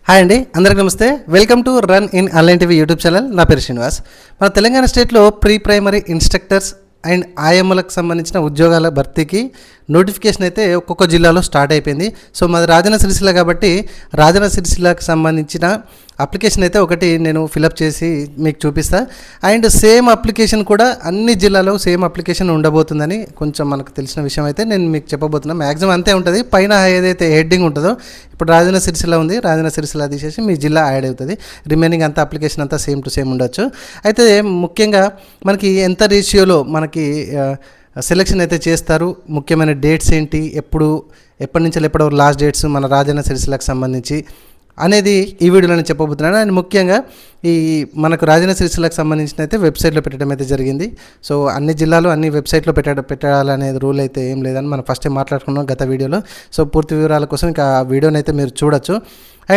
Hi అండి, అందరికీ నమస్తే. Welcome to run in online TV YouTube channel. నా పేరు శ్రీనివాస్. మన తెలంగాణ స్టేట్లో ప్రీ ప్రైమరీ ఇన్స్ట్రక్టర్స్ అండ్ ఆయమ్మలకు సంబంధించిన ఉద్యోగాల భర్తీకి నోటిఫికేషన్ అయితే ఒక్కొక్క జిల్లాలో స్టార్ట్ అయిపోయింది. సో మాది రాజన్న సిరిసిల్ల కాబట్టి రాజన్న సిరిసిల్లకు సంబంధించిన అప్లికేషన్ అయితే ఒకటి నేను ఫిలప్ చేసి మీకు చూపిస్తా. అండ్ సేమ్ అప్లికేషన్ కూడా అన్ని జిల్లాలో సేమ్ అప్లికేషన్ ఉండబోతుందని కొంచెం మనకు తెలిసిన విషయం అయితే నేను మీకు చెప్పబోతున్నా. మ్యాక్సిమం అంతే ఉంటుంది. పైన ఏదైతే హెడ్డింగ్ ఉంటుందో ఇప్పుడు రాజన్న సిరిసిల్ల ఉంది, రాజన్న సిరిసిల్ల తీసేసి మీ జిల్లా యాడ్ అవుతుంది. రిమైనింగ్ అంతా అప్లికేషన్ అంతా సేమ్ టు సేమ్ ఉండొచ్చు. అయితే ముఖ్యంగా మనకి ఎంత రేషియోలో మనకి సెలెక్షన్ అయితే చేస్తారు, ముఖ్యమైన డేట్స్ ఏంటి, ఎప్పటి నుంచి ఎప్పటి లాస్ట్ డేట్స్ మన రాజన్న సిరిసిల్లకు సంబంధించి అనేది ఈ వీడియోలో నేను చెప్పబోతున్నాను. అండ్ ముఖ్యంగా ఈ మనకు రాజన్న సిరిసిల్లకు సంబంధించిన అయితే వెబ్సైట్లో పెట్టడం అయితే జరిగింది. సో అన్ని జిల్లాలు అన్ని వెబ్సైట్లో పెట్టాలనేది రూల్ అయితే ఏం లేదని మనం ఫస్ట్ మాట్లాడుకున్నాం గత వీడియోలో. సో పూర్తి వివరాల కోసం ఇంకా ఆ వీడియోని అయితే మీరు చూడొచ్చు.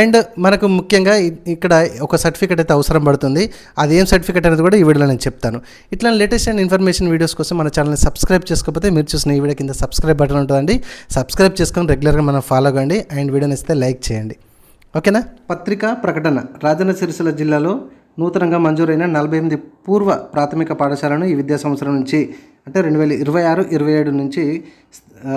అండ్ మనకు ముఖ్యంగా ఇక్కడ ఒక సర్టిఫికేట్ అయితే అవసరం పడుతుంది. అది ఏం సర్టిఫికేట్ అనేది కూడా ఈ వీడియోలో నేను చెప్తాను. ఇట్లా లేటెస్ట్ అండ్ ఇన్ఫర్మేషన్ వీడియోస్ కోసం మన ఛానల్ని సబ్స్క్రైబ్ చేసుకోకపోతే మీరు చూసిన ఈ వీడియో కింద సబ్స్క్రైబ్ బటన్ ఉంటుందండి. సబ్స్క్రైబ్ చేసుకొని రెగ్యులర్గా మనం ఫాలో అవ్వండి. అండ్ వీడియోని ఇస్తే లైక్ చేయండి, ఓకేనా. పత్రికా ప్రకటన. రాజన్న సిరిసిల్ల జిల్లాలో నూతనంగా మంజూరైన 48 పూర్వ ప్రాథమిక పాఠశాలను ఈ విద్యా సంవత్సరం నుంచి అంటే 2026-27 నుంచి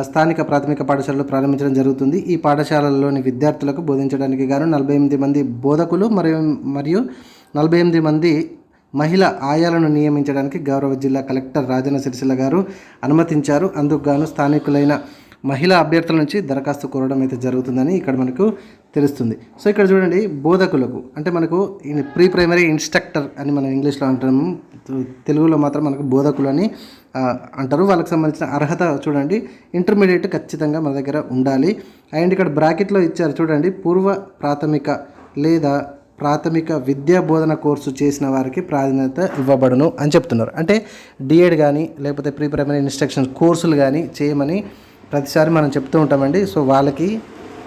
స్థానిక ప్రాథమిక పాఠశాలలో ప్రారంభించడం జరుగుతుంది. ఈ పాఠశాలలోని విద్యార్థులకు బోధించడానికి గాను 48 మంది బోధకులు మరియు 48 మంది మహిళా ఆయాలను నియమించడానికి గౌరవ జిల్లా కలెక్టర్ రాజన్న సిరిసిల్ల గారు అనుమతించారు. అందుకు గాను స్థానికులైన మహిళా అభ్యర్థుల నుంచి దరఖాస్తు కోరడం అయితే జరుగుతుందని ఇక్కడ మనకు తెలుస్తుంది. సో ఇక్కడ చూడండి, బోధకులకు అంటే మనకు ప్రీ ప్రైమరీ ఇన్స్ట్రక్టర్ అని మనం ఇంగ్లీష్లో అంటాము, తెలుగులో మాత్రం మనకు బోధకులు అని అంటారు. వాళ్ళకి సంబంధించిన అర్హత చూడండి, ఇంటర్మీడియట్ ఖచ్చితంగా మన దగ్గర ఉండాలి. అండ్ ఇక్కడ బ్రాకెట్లో ఇచ్చారు చూడండి, పూర్వ ప్రాథమిక లేదా ప్రాథమిక విద్యా బోధన కోర్సు చేసిన వారికి ప్రాధాన్యత ఇవ్వబడును అని చెప్తున్నారు. అంటే డిఎడ్ కానీ లేకపోతే ప్రీ ప్రైమరీ ఇన్స్ట్రక్షన్ కోర్సులు కానీ చేయమని ప్రతిసారి మనం చెప్తూ ఉంటామండి. సో వాళ్ళకి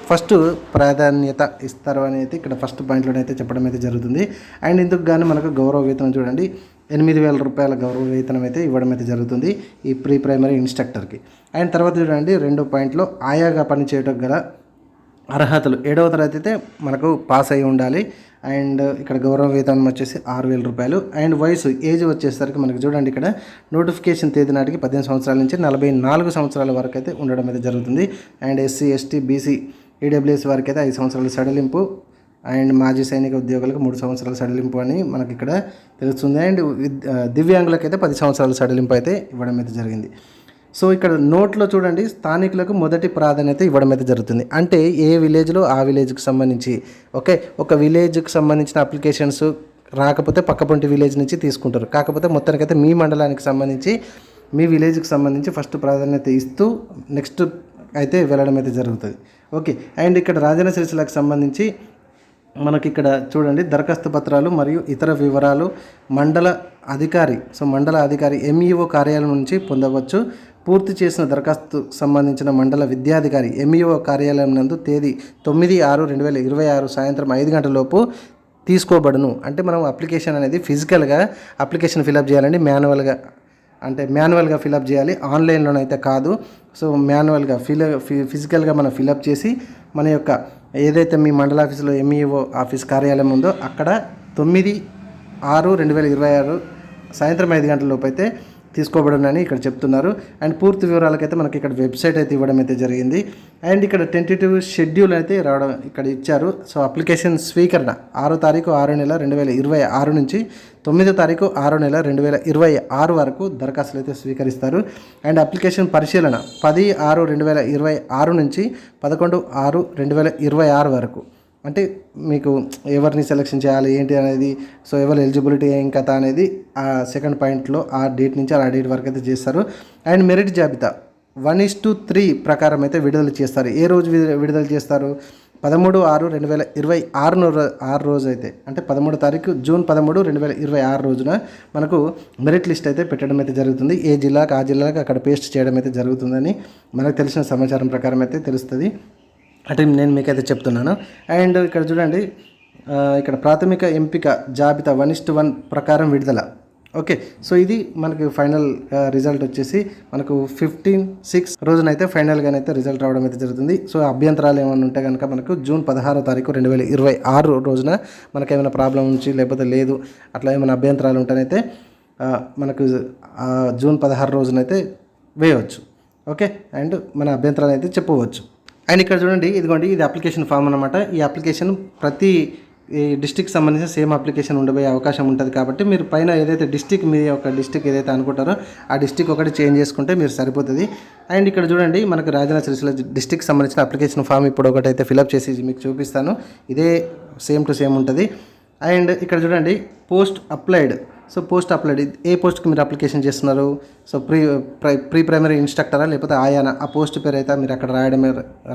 ఫస్ట్ ప్రాధాన్యత ఇస్తారు అని అయితే ఇక్కడ ఫస్ట్ పాయింట్లో అయితే చెప్పడం అయితే జరుగుతుంది. అండ్ ఇందుకు కానీ మనకు గౌరవ వేతనం చూడండి 8,000 రూపాయల గౌరవ వేతనం అయితే ఇవ్వడం అయితే జరుగుతుంది ఈ ప్రీ ప్రైమరీ ఇన్స్ట్రక్టర్కి. అండ్ తర్వాత చూడండి 2వ పాయింట్లో ఆయాగా పనిచేయటం గల అర్హతలు 7వ తరగతి అయితే మనకు పాస్ అయి ఉండాలి. అండ్ ఇక్కడ గౌరవ వేతనం వచ్చేసి 6,000 రూపాయలు. అండ్ వయసు ఏజ్ వచ్చేసరికి మనకు చూడండి ఇక్కడ నోటిఫికేషన్ తేదీ నాటికి 18 సంవత్సరాల నుంచి 44 సంవత్సరాల వరకు అయితే ఉండడం అయితే జరుగుతుంది. And SC, ST, BC, EWS వారికి అయితే 5 సంవత్సరాల సడలింపు. అండ్ మాజీ సైనిక ఉద్యోగులకు 3 సంవత్సరాల సడలింపు అని మనకి ఇక్కడ తెలుస్తుంది. అండ్ దివ్యాంగులకైతే 10 సంవత్సరాల సడలింపు అయితే ఇవ్వడం అయితే జరిగింది. సో ఇక్కడ నోట్లో చూడండి, స్థానికులకు మొదటి ప్రాధాన్యత ఇవ్వడం అయితే జరుగుతుంది. అంటే ఏ విలేజ్లో ఆ విలేజ్కి సంబంధించి ఒక విలేజ్కి సంబంధించిన అప్లికేషన్స్ రాకపోతే పక్కపొంటి విలేజ్ నుంచి తీసుకుంటారు. కాకపోతే మొత్తానికైతే మీ మండలానికి సంబంధించి మీ విలేజ్కి సంబంధించి ఫస్ట్ ప్రాధాన్యత ఇస్తూ నెక్స్ట్ అయితే వెళ్ళడం అయితే జరుగుతుంది. ఓకే. అండ్ ఇక్కడ రాజన్న సిరిసిల్లకు సంబంధించి మనకి ఇక్కడ చూడండి, దరఖాస్తు పత్రాలు మరియు ఇతర వివరాలు మండల అధికారి ఎంఈఓ కార్యాలయం నుంచి పొందవచ్చు. పూర్తి చేసిన దరఖాస్తు సంబంధించిన మండల విద్యాధికారి ఎంఈఓ కార్యాలయం నందు తేదీ 9/6/2026 సాయంత్రం 5 గంటలలోపు తీసుకోబడును. అంటే మనం అప్లికేషన్ అనేది ఫిజికల్గా అప్లికేషన్ ఫిలప్ చేయాలండి, మాన్యువల్గా ఫిలప్ చేయాలి, ఆన్లైన్లోనైతే కాదు. సో మాన్యువల్గా ఫిజికల్గా మనం ఫిలప్ చేసి మన యొక్క ఏదైతే మీ మండల ఆఫీసులో ఎంఈఓ ఆఫీస్ కార్యాలయం ఉందో అక్కడ 9/6/2026 సాయంత్రం 5 గంటల లోపు అయితే తీసుకోబడునని ఇక్కడ చెప్తున్నారు. అండ్ పూర్తి వివరాలకైతే మనకి ఇక్కడ వెబ్సైట్ అయితే ఇవ్వడం అయితే జరిగింది. అండ్ ఇక్కడ టెంటేటివ్ షెడ్యూల్ అయితే రావడం ఇక్కడ ఇచ్చారు. సో అప్లికేషన్ స్వీకరణ 6వ తారీఖు 6/6/2026 నుంచి 9వ తారీఖు 6/6/2026 వరకు దరఖాస్తులు అయితే స్వీకరిస్తారు. అండ్ అప్లికేషన్ పరిశీలన 10/6/2026 నుంచి 11/6/2026 వరకు. అంటే మీకు ఎవరిని సెలెక్షన్ చేయాలి ఏంటి అనేది, సో ఎవరు ఎలిజిబిలిటీ ఏం కథ అనేది ఆ సెకండ్ పాయింట్లో ఆ డేట్ నుంచి ఆ డేట్ వరకు అయితే చేస్తారు. అండ్ మెరిట్ జాబితా 1:3 ప్రకారం అయితే విడుదల చేస్తారు. ఏ రోజు విడుదల చేస్తారు? 13/6/2026 రోజు అయితే అంటే 13వ తారీఖు జూన్ 13, 2026 రోజున మనకు మెరిట్ లిస్ట్ అయితే పెట్టడం అయితే జరుగుతుంది. ఏ జిల్లాకు ఆ జిల్లాకు అక్కడ పేస్ట్ చేయడం అయితే జరుగుతుందని మనకు తెలిసిన సమాచారం ప్రకారం అయితే తెలుస్తుంది. అంటే నేను మీకైతే చెప్తున్నాను. అండ్ ఇక్కడ చూడండి, ఇక్కడ ప్రాథమిక ఎంపిక జాబితా 1:1 ప్రకారం విడుదల ఓకే, సో ఇది మనకి ఫైనల్ రిజల్ట్ వచ్చేసి మనకు 15/6 రోజునైతే ఫైనల్గానైతే రిజల్ట్ రావడం అయితే జరుగుతుంది. సో అభ్యంతరాలు ఏమైనా ఉంటే కనుక మనకు జూన్ 16వ తారీఖు 2026 రోజున మనకు ఏమైనా ప్రాబ్లం ఉంచి లేకపోతే లేదు అట్లా ఏమైనా అభ్యంతరాలు ఉంటేనైతే మనకు జూన్ 16 రోజునైతే వేయవచ్చు. ఓకే, అండ్ మన అభ్యంతరాలు అయితే చెప్పవచ్చు. అండ్ ఇక్కడ చూడండి, ఇదిగోండి ఇది అప్లికేషన్ ఫామ్ అనమాట. ఈ అప్లికేషన్ ప్రతి ఈ డిస్టిక్ సంబంధించిన సేమ్ అప్లికేషన్ ఉండబోయే అవకాశం ఉంటుంది. కాబట్టి మీరు పైన ఏదైతే డిస్టిక్ మీ యొక్క డిస్టిక్ ఏదైతే అనుకుంటారో ఆ డిస్టిక్ ఒకటి చేంజ్ చేసుకుంటే మీరు సరిపోతుంది. అండ్ ఇక్కడ చూడండి, మనకు రాజన్న సిరిసిల్ల డిస్టిక్ సంబంధించిన అప్లికేషన్ ఫామ్ ఇప్పుడు ఒకటైతే ఫిలప్ చేసి మీకు చూపిస్తాను. ఇదే సేమ్ టు సేమ్ ఉంటుంది. అండ్ ఇక్కడ చూడండి, post applied. So post applied ఏ పోస్ట్కి మీరు అప్లికేషన్ చేస్తున్నారు? సో ప్రీ ప్రైమరీ ఇన్స్ట్రక్టరా లేకపోతే ఆయానా, ఆ పోస్ట్ పేరు అయితే మీరు అక్కడ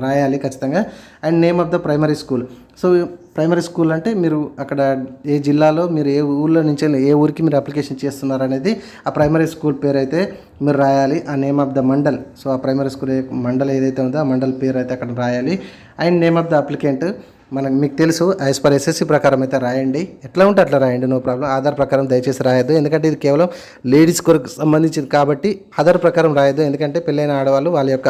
రాయాలి ఖచ్చితంగా. And name of the primary school. So primary school అంటే మీరు అక్కడ ఏ జిల్లాలో మీరు ఏ ఊళ్ళో నుంచి ఏ ఊరికి మీరు అప్లికేషన్ చేస్తున్నారు అనేది ఆ ప్రైమరీ స్కూల్ పేరు అయితే మీరు రాయాలి. ఆ name of the mandal, so ఆ ప్రైమరీ స్కూల్ మండల్ ఏదైతే ఉందో ఆ మండల్ పేరు అయితే అక్కడ రాయాలి. And name of the applicant మీకు తెలుసు, యాజ్ పర్ ఎస్ఎస్సి ప్రకారం అయితే రాయండి. ఎట్లా ఉంటే అట్లా రాయండి, నో ప్రాబ్లం. ఆధార్ ప్రకారం దయచేసి రాయొద్దు, ఎందుకంటే ఇది కేవలం లేడీస్ కొరకు సంబంధించింది కాబట్టి ఆధార్ ప్రకారం రాయొద్దు. ఎందుకంటే పెళ్ళైన ఆడవాళ్ళు వాళ్ళ యొక్క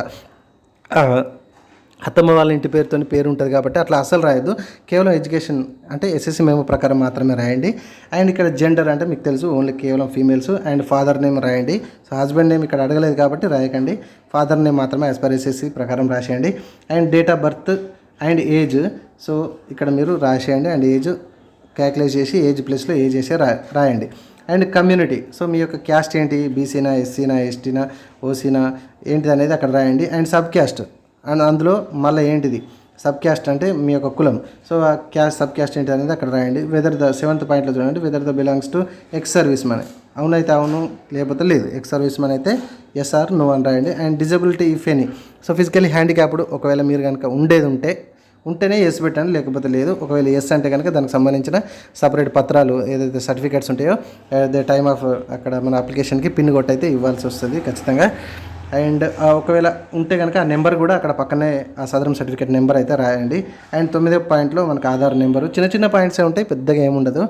అత్తమ్మ వాళ్ళ ఇంటి పేరు ఉంటుంది కాబట్టి అట్లా అసలు రాయొద్దు. కేవలం ఎడ్యుకేషన్ అంటే ఎస్ఎస్సి మేము ప్రకారం మాత్రమే రాయండి. అండ్ ఇక్కడ జెండర్ అంటే మీకు తెలుసు, ఓన్లీ కేవలం ఫీమేల్స్. అండ్ ఫాదర్ నేమ్ రాయండి. సో హస్బెండ్ నేమ్ ఇక్కడ అడగలేదు కాబట్టి రాయకండి. ఫాదర్ నేమ్ మాత్రమే యాజ్ పర్ ఎస్ఎస్సి ప్రకారం రాసేయండి. And date of birth and age, so ఇక్కడ మీరు రాసేయండి. అండ్ ఏజ్ క్యాల్కులేట్ చేసి ఏజ్ ప్లస్లో ఏజ్ చేసి రాయండి. అండ్ కమ్యూనిటీ, సో మీ యొక్క క్యాస్ట్ ఏంటి, బీసీనా, ఎస్సీనా, ఎస్టీనా, ఓసీనా ఏంటిది అనేది అక్కడ రాయండి. అండ్ సబ్ క్యాస్ట్, అండ్ అందులో మళ్ళీ ఏంటిది సబ్ క్యాస్ట్ అంటే మీ యొక్క కులం. సో ఆ సబ్ క్యాస్ట్ ఏంటి అనేది అక్కడ రాయండి. వెదర్ ద 7th పాయింట్లో చూడండి, whether the belongs to ex service man. అవునైతే అవును, లేకపోతే లేదు. ఎక్స్ సర్వీస్ మ్యాన్ అయితే ఎస్ ఆర్ నో అని రాయండి. And disability if any, so physically handicapped ఒకవేళ మీరు కనుక ఉంటేనే ఎస్ పెట్టండి, లేకపోతే లేదు. ఒకవేళ ఎస్ అంటే కనుక దానికి సంబంధించిన సపరేట్ పత్రాలు ఏదైతే సర్టిఫికేట్స్ ఉంటాయో ద టైమ్ ఆఫ్ అక్కడ మన అప్లికేషన్కి పిన్ కొట్టి అయితే ఇవ్వాల్సి వస్తుంది ఖచ్చితంగా. అండ్ ఒకవేళ ఉంటే కనుక ఆ నెంబర్ కూడా అక్కడ పక్కనే ఆ సదరం సర్టిఫికేట్ నెంబర్ అయితే రాయండి. అండ్ 9వ పాయింట్లో మనకు ఆధార్ నెంబరు, చిన్న పాయింట్సే ఉంటాయి, పెద్దగా ఏముండదు.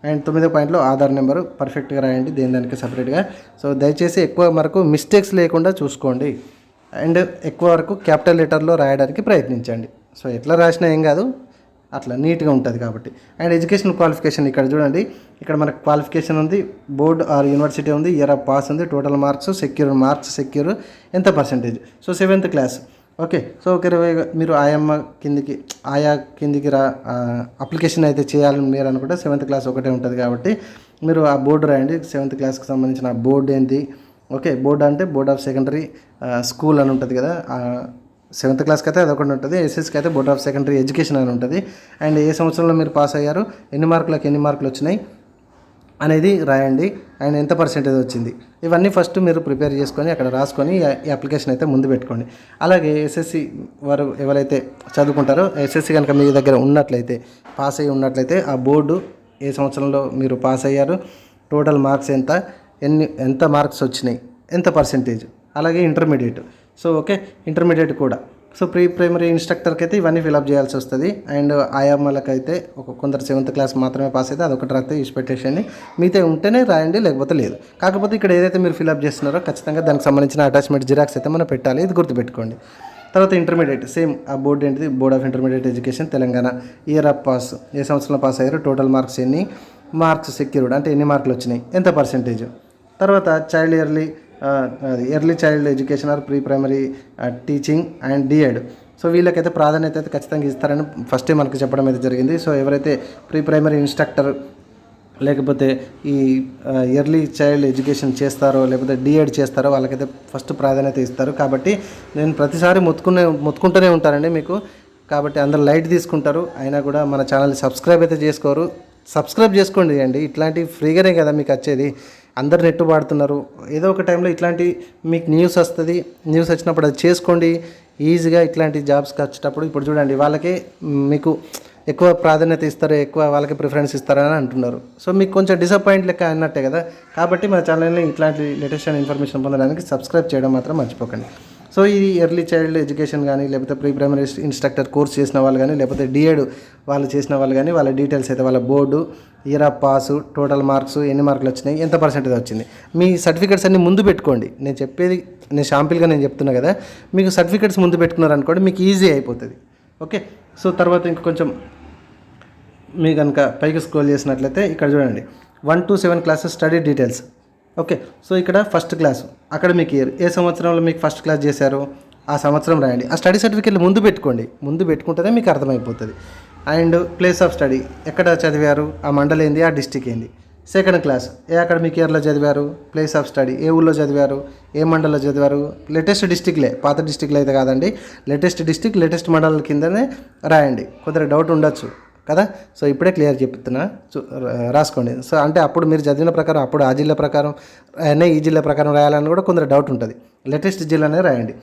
అండ్ 9వ పాయింట్లో ఆధార్ నెంబరు పర్ఫెక్ట్గా రాయండి, దానికి సపరేట్గా. సో దయచేసి ఎక్కువ వరకు మిస్టేక్స్ లేకుండా చూసుకోండి. అండ్ ఎక్కువ వరకు క్యాపిటల్ లెటర్లో రాయడానికి ప్రయత్నించండి. సో ఎట్లా రాసినా ఏం కాదు, అట్లా నీట్గా ఉంటుంది కాబట్టి. అండ్ ఎడ్యుకేషనల్ క్వాలిఫికేషన్ ఇక్కడ చూడండి, ఇక్కడ మనకు క్వాలిఫికేషన్ ఉంది, బోర్డ్ ఆర్ యూనివర్సిటీ ఉంది, ఇయర్ ఆఫ్ పాస్ ఉంది, టోటల్ మార్క్స్ సెక్యూర్ ఎంత percentage. So 7th class. Okay, so మీరు ఆయా కిందికి అప్లికేషన్ అయితే చేయాలని మీరు అనుకుంటే 7th క్లాస్ ఒకటే ఉంటుంది కాబట్టి మీరు ఆ బోర్డు రాయండి. 7th క్లాస్కి సంబంధించిన బోర్డు ఏంటి. ఓకే, బోర్డు అంటే బోర్డ్ ఆఫ్ సెకండరీ స్కూల్ అని ఉంటుంది కదా, 7th క్లాస్కి అయితే అదొకటి ఉంటుంది. ఎస్ఎస్కి అయితే బోర్డ్ ఆఫ్ సెకండరీ ఎడ్యుకేషన్ అని ఉంటుంది. అండ్ ఏ సంవత్సరంలో మీరు పాస్ అయ్యారు, ఎన్ని మార్కులు వచ్చినాయి అనేది రాయండి. అండ్ ఎంత పర్సెంటేజ్ వచ్చింది, ఇవన్నీ ఫస్ట్ మీరు ప్రిపేర్ చేసుకొని అక్కడ రాసుకొని ఈ అప్లికేషన్ అయితే ముందు పెట్టుకోండి. అలాగే ఎస్ఎస్సి వారు ఎవరైతే చదువుకుంటారో, ఎస్ఎస్సి కనుక మీ దగ్గర ఉన్నట్లయితే, పాస్ అయ్యి ఉన్నట్లయితే ఆ బోర్డు ఏ సంవత్సరంలో మీరు పాస్ అయ్యారు, టోటల్ మార్క్స్ ఎంత మార్క్స్ వచ్చినాయి, ఎంత పర్సెంటేజ్. అలాగే ఇంటర్మీడియట్, సో ఓకే ఇంటర్మీడియట్ కూడా. సో ప్రీ ప్రైమరీ ఇన్స్ట్రక్టర్కి అయితే ఇవన్నీ ఫిలప్ చేయాల్సి వస్తుంది. అండ్ ఆయమ్మలకైతే కొందరు 7th క్లాస్ మాత్రమే పాస్ అయితే అదొకటి రాస్తే ఇచ్చి పెట్టేసేయండి. మిగతా ఉంటేనే రాయండి, లేకపోతే లేదు. కాకపోతే ఇక్కడ ఏదైతే మీరు ఫిలప్ చేస్తున్నారో ఖచ్చితంగా దానికి సంబంధించిన అటాచ్మెంట్ జిరాక్స్ అయితే మనం పెట్టాలి, ఇది గుర్తుపెట్టుకోండి. తర్వాత ఇంటర్మీడియట్ సేమ్, ఆ బోర్డు ఏంటిది, board of intermediate education Telangana, year of pass, ఏ సంవత్సరంలో పాస్ అయ్యారు, టోటల్ మార్క్స్ ఎన్ని, మార్క్స్ సెక్యూర్డ్ అంటే ఎన్ని మార్కులు వచ్చినాయి, ఎంత పర్సెంటేజ్. తర్వాత early child education or pre primary teaching and D Ed. So వీళ్ళకైతే ప్రాధాన్యత అయితే ఖచ్చితంగా ఇస్తారని ఫస్టే మనకు చెప్పడం అయితే జరిగింది. సో ఎవరైతే ప్రీ ప్రైమరీ ఇన్స్ట్రక్టర్ లేకపోతే ఈ ఎర్లీ చైల్డ్ ఎడ్యుకేషన్ చేస్తారో లేకపోతే డిఎడ్ చేస్తారో వాళ్ళకైతే ఫస్ట్ ప్రాధాన్యత ఇస్తారు. కాబట్టి నేను ప్రతిసారి మొత్తుకుంటూనే ఉంటానండి మీకు. కాబట్టి అందరు లైట్ తీసుకుంటారు, అయినా కూడా మన ఛానల్ని సబ్స్క్రైబ్ అయితే చేసుకోరు. సబ్స్క్రైబ్ చేసుకోండి అండి, ఇట్లాంటి ఫ్రీగానే కదా మీకు వచ్చేది. అందరు నెట్టు వాడుతున్నారు, ఏదో ఒక టైంలో ఇట్లాంటి మీకు న్యూస్ వస్తుంది. న్యూస్ వచ్చినప్పుడు అది చేసుకోండి ఈజీగా. ఇట్లాంటి జాబ్స్కి వచ్చేటప్పుడు ఇప్పుడు చూడండి, వాళ్ళకే మీకు ఎక్కువ ప్రాధాన్యత ఇస్తారు, ఎక్కువ వాళ్ళకి ప్రిఫరెన్స్ ఇస్తారని అంటున్నారు. సో మీకు కొంచెం డిసప్పాయింట్ లెక్క అన్నట్టే కదా. కాబట్టి మన ఛానల్ని ఇట్లాంటి లేటెస్ట్ ఇన్ఫర్మేషన్ పొందడానికి సబ్స్క్రైబ్ చేయడం మాత్రం మర్చిపోకండి. సో ఇది ఎర్లీ చైల్డ్ ఎడ్యుకేషన్ కానీ లేకపోతే ప్రీ ప్రైమరీ ఇన్స్ట్రక్టర్ కోర్స్ చేసిన వాళ్ళు కానీ లేకపోతే డిఎడ్ వాళ్ళు చేసిన వాళ్ళు కానీ వాళ్ళ డీటెయిల్స్ అయితే వాళ్ళ board, year of pass, total marks, ఎన్ని మార్కులు వచ్చినాయి, ఎంత పర్సెంటేజ్ వచ్చింది, మీ సర్టిఫికేట్స్ అన్ని ముందు పెట్టుకోండి. నేను చెప్పేది నేను షాంపిల్గా నేను చెప్తున్నా కదా, మీకు సర్టిఫికేట్స్ ముందు పెట్టుకున్నారనుకోండి మీకు ఈజీ అయిపోతుంది. ఓకే, సో తర్వాత ఇంక కొంచెం మీ కనుక పైకి స్క్రోల్ చేసినట్లయితే ఇక్కడ చూడండి 1 to 7 classes study details. Okay, so ఇక్కడ ఫస్ట్ క్లాసు అకాడమిక్ ఇయర్ ఏ సంవత్సరంలో మీకు ఫస్ట్ క్లాస్ చేశారో ఆ సంవత్సరం రాయండి. ఆ స్టడీ సర్టిఫికేట్లు ముందు పెట్టుకోండి, ముందు పెట్టుకుంటేనే మీకు అర్థమైపోతుంది. అండ్ ప్లేస్ ఆఫ్ స్టడీ ఎక్కడ చదివారు, ఆ మండలం ఏంది, ఆ డిస్టిక్ ఏంది. సెకండ్ క్లాస్ ఏ అకాడమిక్ ఇయర్లో చదివారు, ప్లేస్ ఆఫ్ స్టడీ ఏ ఊళ్ళో చదివారు, ఏ మండలంలో చదివారు. లేటెస్ట్ డిస్టిక్లే, పాత డిస్టిక్లో అయితే కాదండి, లేటెస్ట్ డిస్టిక్ లేటెస్ట్ మండలం కిందనే రాయండి. కొందరు డౌట్ ఉండొచ్చు కదా, సో ఇప్పుడే క్లియర్ చెప్తున్నా, రాసుకోండి. సో అంటే అప్పుడు మీరు చదివిన ప్రకారం అప్పుడు ఆ జిల్లా ప్రకారం అయినా ఈ జిల్లా ప్రకారం రాయాలని కూడా కొందరు డౌట్ ఉంటుంది. లేటెస్ట్ జిల్లానే రాయండి.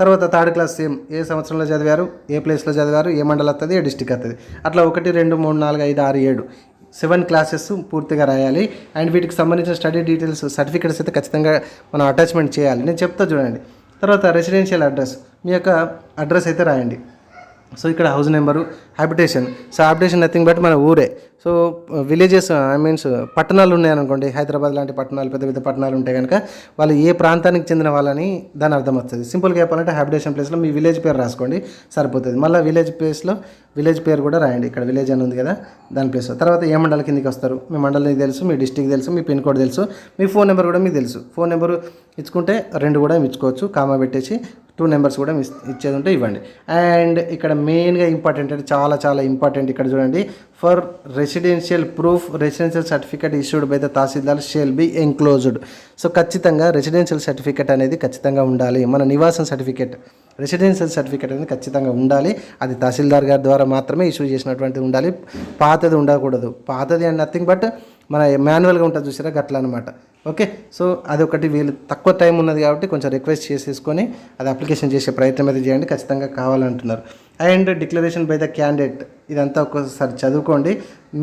తర్వాత థర్డ్ క్లాస్ సేమ్ ఏ సంవత్సరంలో చదివారు, ఏ ప్లేస్లో చదివారు, ఏ మండలం వస్తుంది, ఏ డిస్టిక్ వస్తుంది. అట్లా 1 2 3 4 5 6 7 క్లాసెస్ పూర్తిగా రాయాలి. అండ్ వీటికి సంబంధించిన స్టడీ డీటెయిల్స్ సర్టిఫికేట్స్ అయితే ఖచ్చితంగా మనం అటాచ్మెంట్ చేయాలి. నేను చెప్తా చూడండి. తర్వాత రెసిడెన్షియల్ అడ్రస్, మీ యొక్క అడ్రస్ అయితే రాయండి. సో ఇక్కడ house number, habitation. So habitation nothing but మన ఊరే. సో విలేజెస్ మీన్స్ పట్టణాలు ఉన్నాయనుకోండి, హైదరాబాద్ లాంటి పట్టణాలు, పెద్ద పెద్ద పట్టణాలు ఉంటే కనుక వాళ్ళు ఏ ప్రాంతానికి చెందిన వాళ్ళని దాని అర్థం వస్తుంది. సింపుల్గా చెప్పాలంటే హ్యాబిటేషన్ ప్లేస్లో మీ విలేజ్ పేరు రాసుకోండి సరిపోతుంది. మళ్ళీ విలేజ్ ప్లేస్లో విలేజ్ పేరు కూడా రాయండి. ఇక్కడ విలేజ్ అని ఉంది కదా దాని ప్లేస్లో. తర్వాత ఏ మండలం కిందకి వస్తారు, మీ మండలం తెలుసు, మీ డిస్టిక్ తెలుసు, మీ పిన్ కోడ్ తెలుసు, మీ ఫోన్ నెంబర్ కూడా మీకు తెలుసు. ఫోన్ నెంబరు ఇచ్చుకుంటే 2 కూడా ఇచ్చుకోవచ్చు, కామా పెట్టేసి 2 నెంబర్స్ కూడా ఇచ్చేది ఉంటే ఇవ్వండి. అండ్ ఇక్కడ మెయిన్గా ఇంపార్టెంట్ అంటే చాలా చాలా ఇంపార్టెంట్ ఇక్కడ చూడండి, for residential proof residential certificate issued by the tahsildar shall be enclosed. So ఖచ్చితంగా రెసిడెన్షియల్ సర్టిఫికేట్ అనేది ఖచ్చితంగా ఉండాలి. మన నివాసం సర్టిఫికేట్ రెసిడెన్షియల్ సర్టిఫికేట్ అనేది ఖచ్చితంగా ఉండాలి. అది తహసీల్దార్ గారి ద్వారా మాత్రమే ఇష్యూ చేసినటువంటిది ఉండాలి, పాతది ఉండకూడదు. పాతది అండ్ నథింగ్ బట్ మన మాన్యువల్గా ఉంటుంది చూసారా గట్ల అనమాట. ఓకే, సో అదొకటి వీళ్ళు తక్కువ టైం ఉన్నది కాబట్టి కొంచెం రిక్వెస్ట్ చేసేసుకొని అది అప్లికేషన్ చేసే ప్రయత్నం అయితే చేయండి, ఖచ్చితంగా కావాలంటున్నారు. And declaration by the candidate ఇదంతా ఒక్కసారి చదువుకోండి.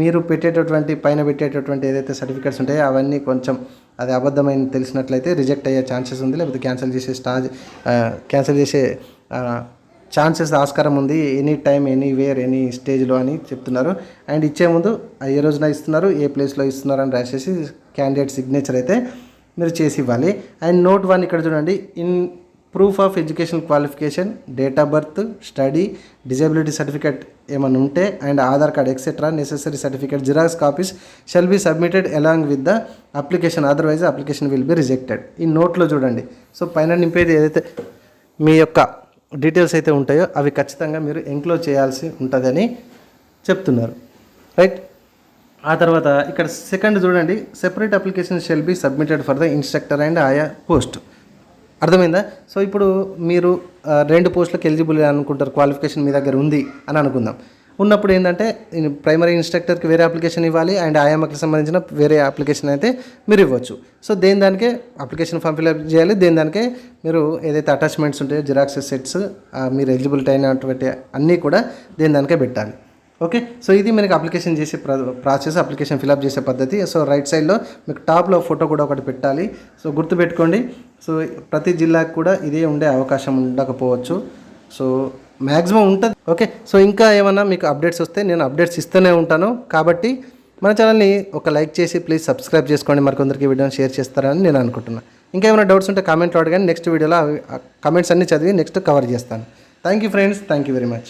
మీరు పెట్టేటటువంటి పైన పెట్టేటటువంటి ఏదైతే సర్టిఫికేట్స్ ఉంటాయో అవన్నీ కొంచెం అది అబద్ధమైన తెలిసినట్లయితే రిజెక్ట్ అయ్యే ఛాన్సెస్ ఉంది, లేకపోతే క్యాన్సిల్ చేసే ఛాన్సెస్ ఆస్కారం ఉంది. ఎనీ టైం, ఎనీవేర్, ఎనీ స్టేజ్లో అని చెప్తున్నారు. అండ్ ఇచ్చే ముందు ఏ రోజున ఇస్తున్నారు, ఏ ప్లేస్లో ఇస్తున్నారు అని రాసేసి క్యాండిడేట్ సిగ్నేచర్ అయితే మీరు చేసి ఇవ్వాలి. అండ్ నోట్ 1 ఇక్కడ చూడండి, in proof of education qualification, date of birth, study, disability certificate ఏమైనా ఉంటే and Aadhaar card etcetera necessary certificate xerox copies shall be submitted along with the application, otherwise application will be rejected. ఈ నోట్లో చూడండి. So పైన నింపేది ఏదైతే మీ యొక్క details అయితే ఉంటాయో అవి ఖచ్చితంగా మీరు ఎంక్లోజ్ చేయాల్సి ఉంటుందని చెప్తున్నారు. రైట్, ఆ తర్వాత ఇక్కడ సెకండ్ చూడండి, separate application shall be submitted for the instructor and ఆయా పోస్ట్. అర్థమైందా? సో ఇప్పుడు మీరు 2 పోస్టులకు ఎలిజిబుల్ అనుకుంటారు, క్వాలిఫికేషన్ మీ దగ్గర ఉంది అని అనుకుందాం. ఉన్నప్పుడు ఏంటంటే ప్రైమరీ ఇన్స్ట్రక్టర్కి వేరే అప్లికేషన్ ఇవ్వాలి అండ్ ఆయామకి సంబంధించిన వేరే అప్లికేషన్ అయితే మీరు ఇవ్వచ్చు. సో దానికే అప్లికేషన్ ఫామ్ ఫిల్అప్ చేయాలి, దానికే మీరు ఏదైతే అటాచ్మెంట్స్ ఉంటాయో జిరాక్స్ సెట్స్ మీరు ఎలిజిబిలిటీ అయినటువంటి అన్నీ కూడా దానికే పెట్టాలి. ఓకే, సో ఇది మనకి అప్లికేషన్ చేసే ప్రాసెస్, అప్లికేషన్ ఫిల్అప్ చేసే పద్ధతి. సో రైట్ సైడ్లో మీకు టాప్లో ఫోటో కూడా ఒకటి పెట్టాలి. సో గుర్తుపెట్టుకోండి. సో ప్రతి జిల్లాకు కూడా ఇదే ఉండే అవకాశం ఉండకపోవచ్చు, సో మ్యాక్సిమం ఉంటుంది. ఓకే, సో ఇంకా ఏమన్నా మీకు అప్డేట్స్ వస్తే నేను అప్డేట్స్ ఇస్తూనే ఉంటాను. కాబట్టి మన ఛానల్ని ఒక లైక్ చేసి ప్లీజ్ సబ్స్క్రైబ్ చేసుకోండి, మరికొందరికి వీడియోని షేర్ చేస్తారని నేను అనుకుంటున్నాను. ఇంకా ఏమైనా డౌట్స్ ఉంటే కామెంట్లో అడగండి, నెక్స్ట్ వీడియోలో కమెంట్స్ అన్నీ చదివి నెక్స్ట్ కవర్ చేస్తాను. Thank you friends, thank you very much.